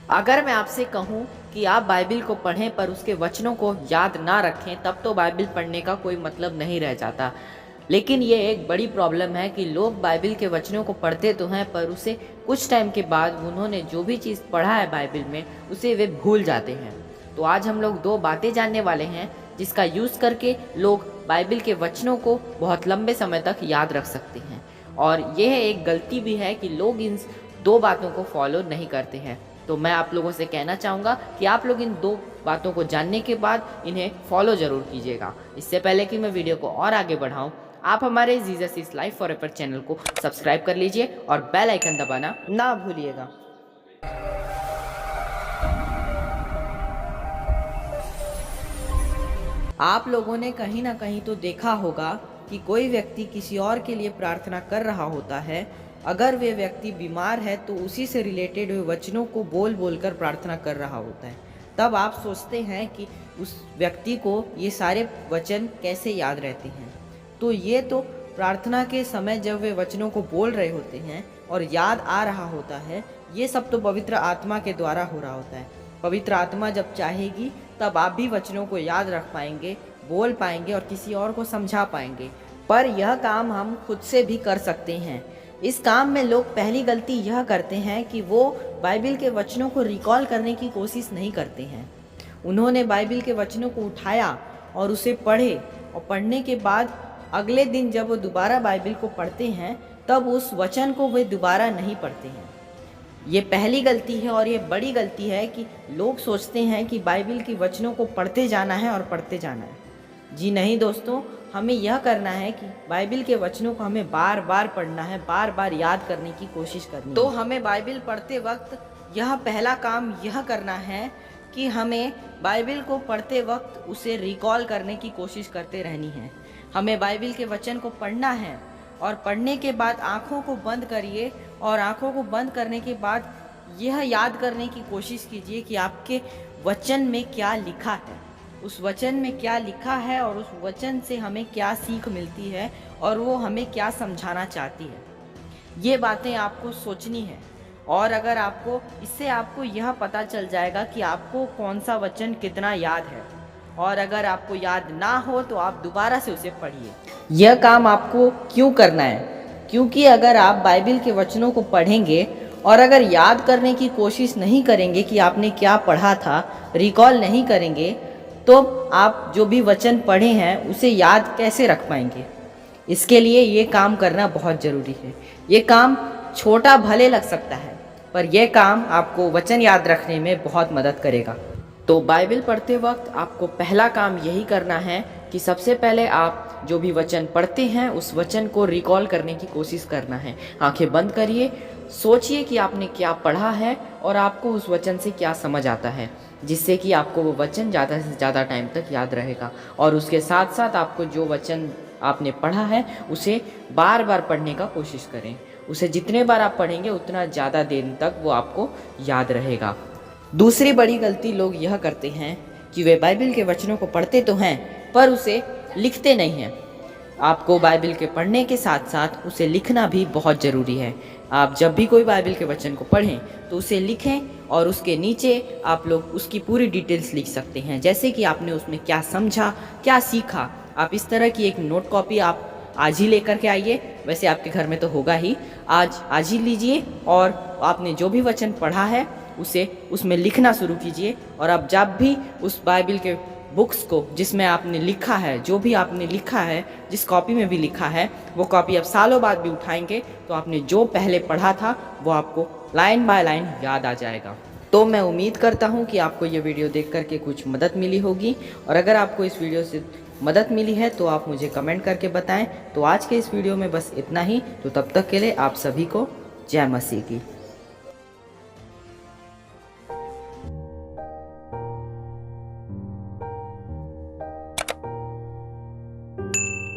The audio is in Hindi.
अगर मैं आपसे कहूँ कि आप बाइबिल को पढ़ें पर उसके वचनों को याद ना रखें, तब तो बाइबिल पढ़ने का कोई मतलब नहीं रह जाता। लेकिन ये एक बड़ी प्रॉब्लम है कि लोग बाइबिल के वचनों को पढ़ते तो हैं, पर उसे कुछ टाइम के बाद उन्होंने जो भी चीज़ पढ़ा है बाइबिल में, उसे वे भूल जाते हैं। तो आज हम लोग दो बातें जानने वाले हैं जिसका यूज़ करके लोग बाइबिल के वचनों को बहुत लंबे समय तक याद रख सकते हैं। और यह एक गलती भी है कि लोग इन दो बातों को फॉलो नहीं करते हैं। तो मैं आप लोगों से कहना चाहूँगा कि आप लोग इन दो बातों को जानने के बाद इन्हें फॉलो ज़रूर कीजिएगा। इससे पहले कि मैं वीडियो को और आगे बढ़ाऊँ, आप हमारे Jesus is life forever channel को सब्सक्राइब कर लीजिए और बेल आइकन दबाना ना भूलिएगा। आप लोगों ने कहीं ना कहीं तो देखा होगा कि कोई व्यक्ति किसी और के लिए प्रार्थना कर रहा होता है। अगर वे व्यक्ति बीमार है तो उसी से रिलेटेड वे वचनों को बोल बोल कर प्रार्थना कर रहा होता है। तब आप सोचते हैं कि उस व्यक्ति को ये सारे वचन कैसे याद रहते हैं। तो ये तो प्रार्थना के समय जब वे वचनों को बोल रहे होते हैं और याद आ रहा होता है, ये सब तो पवित्र आत्मा के द्वारा हो रहा होता है। पवित्र आत्मा जब चाहेगी तब आप भी वचनों को याद रख पाएंगे, बोल पाएंगे और किसी और को समझा पाएंगे। पर यह काम हम खुद से भी कर सकते हैं। इस काम में लोग पहली गलती यह करते हैं कि वो बाइबिल के वचनों को रिकॉल करने की कोशिश नहीं करते हैं। उन्होंने बाइबिल के वचनों को उठाया और उसे पढ़े, और पढ़ने के बाद अगले दिन जब वो दोबारा बाइबिल को पढ़ते हैं तब उस वचन को वे दोबारा नहीं पढ़ते हैं। ये पहली गलती है और ये बड़ी गलती है कि लोग सोचते हैं कि बाइबिल के वचनों को पढ़ते जाना है और पढ़ते जाना है। जी नहीं दोस्तों, हमें यह करना है कि बाइबिल के वचनों को हमें बार बार पढ़ना है, बार बार याद करने की कोशिश करनी है। तो हमें बाइबिल पढ़ते वक्त यह पहला काम यह करना है कि हमें बाइबिल को पढ़ते वक्त उसे रिकॉल करने की कोशिश करते रहनी है। हमें बाइबिल के वचन को पढ़ना है और पढ़ने के बाद आँखों को बंद करिए और आँखों को बंद करने के बाद यह याद करने की कोशिश कीजिए कि आपके वचन में क्या लिखा है, उस वचन में क्या लिखा है और उस वचन से हमें क्या सीख मिलती है और वो हमें क्या समझाना चाहती है। ये बातें आपको सोचनी है। और अगर आपको इससे आपको यह पता चल जाएगा कि आपको कौन सा वचन कितना याद है, और अगर आपको याद ना हो तो आप दोबारा से उसे पढ़िए। यह काम आपको क्यों करना है? क्योंकि अगर आप बाइबिल के वचनों को पढ़ेंगे और अगर याद करने की कोशिश नहीं करेंगे कि आपने क्या पढ़ा था, रिकॉल नहीं करेंगे, तो आप जो भी वचन पढ़े हैं उसे याद कैसे रख पाएंगे? इसके लिए ये काम करना बहुत ज़रूरी है। ये काम छोटा भले लग सकता है, पर यह काम आपको वचन याद रखने में बहुत मदद करेगा। तो बाइबिल पढ़ते वक्त आपको पहला काम यही करना है कि सबसे पहले आप जो भी वचन पढ़ते हैं उस वचन को रिकॉल करने की कोशिश करना है। आंखें बंद करिए, सोचिए कि आपने क्या पढ़ा है और आपको उस वचन से क्या समझ आता है, जिससे कि आपको वो वचन ज़्यादा से ज़्यादा टाइम तक याद रहेगा। और उसके साथ साथ आपको जो वचन आपने पढ़ा है उसे बार बार पढ़ने का कोशिश करें। उसे जितने बार आप पढ़ेंगे उतना ज़्यादा देर तक वो आपको याद रहेगा। दूसरी बड़ी गलती लोग यह करते हैं कि वे बाइबिल के वचनों को पढ़ते तो हैं पर उसे लिखते नहीं हैं। आपको बाइबिल के पढ़ने के साथ साथ उसे लिखना भी बहुत ज़रूरी है। आप जब भी कोई बाइबिल के वचन को पढ़ें तो उसे लिखें और उसके नीचे आप लोग उसकी पूरी डिटेल्स लिख सकते हैं, जैसे कि आपने उसमें क्या समझा, क्या सीखा। आप इस तरह की एक नोट कॉपी आप आज ही लेकर के आइए। वैसे आपके घर में तो होगा ही, आज ही लीजिए और आपने जो भी वचन पढ़ा है उसे उसमें लिखना शुरू कीजिए। और अब जब भी उस बाइबिल के बुक्स को जिसमें आपने लिखा है, जो भी आपने लिखा है, जिस कॉपी में भी लिखा है, वो कॉपी अब सालों बाद भी उठाएंगे तो आपने जो पहले पढ़ा था वो आपको लाइन बाय लाइन याद आ जाएगा। तो मैं उम्मीद करता हूँ कि आपको ये वीडियो देख करके कुछ मदद मिली होगी, और अगर आपको इस वीडियो से मदद मिली है तो आप मुझे कमेंट करके बताएं। तो आज के इस वीडियो में बस इतना ही। तो तब तक के लिए आप सभी को जय मसीह की।